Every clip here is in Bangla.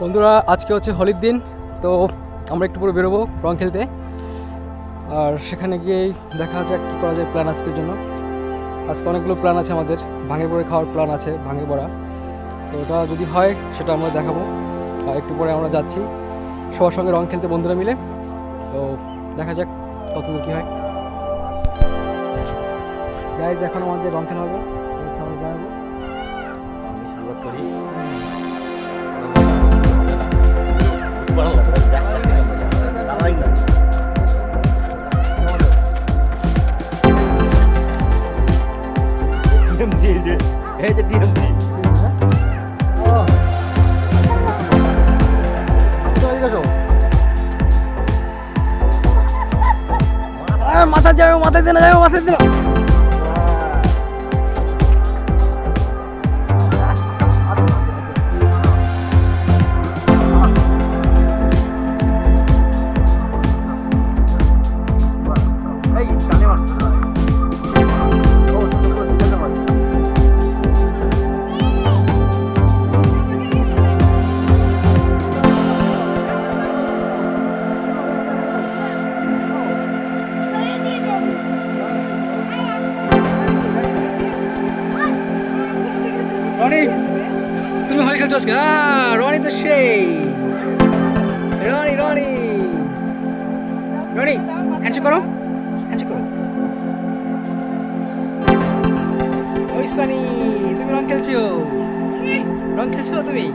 বন্ধুরা আজকে হচ্ছে হোলির দিন, তো আমরা একটু পরে বেরোবো রং খেলতে। আর সেখানে গিয়েই দেখা যাক কী করা যায় প্ল্যান আজকের জন্য। আজকে অনেকগুলো প্ল্যান আছে আমাদের, ভাঙের বড়া খাওয়ার প্ল্যান আছে, ভাঙের বড়া। তো ওটা যদি হয় সেটা আমরা দেখাবো। আর একটু পরে আমরা যাচ্ছি সবার সঙ্গে রং খেলতে বন্ধুরা মিলে। তো দেখা যাক কতদূর কী হয়। গাইজ এখন আমাদের রং খেলা হবে, আমরা জানাবো। আমি শুরুয়াত করি। মাথা যাবে, মাথায় দিন যাবে, মাথায় দিন। রনি, তুমি হোলি খেলছো আজকে? রনি তো সেই রনি রনি রনি হ্যান্ডশেক করো, হ্যান্ডশেক করো। ওই সানি, তুমি রং খেলছো? রং খেলছো তুমি?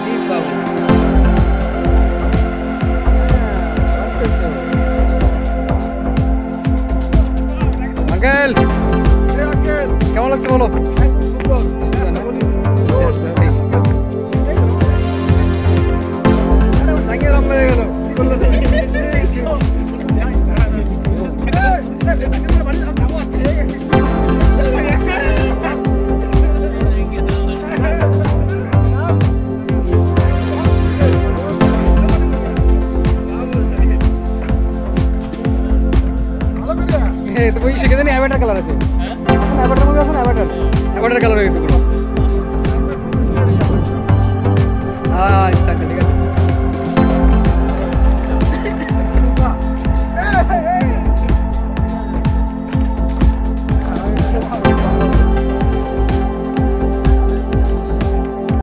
দীপ বাবু রং খেলছো। আঙ্কেল কেমন লাগছে বলো? তুমি শিখে জানি অ্যাভাটার কালার আছে, অ্যাভাটার মধ্যে আছে না, অ্যাভাটার কালার হয়ে গেছে পুরো। আচ্ছা ঠিক আছে।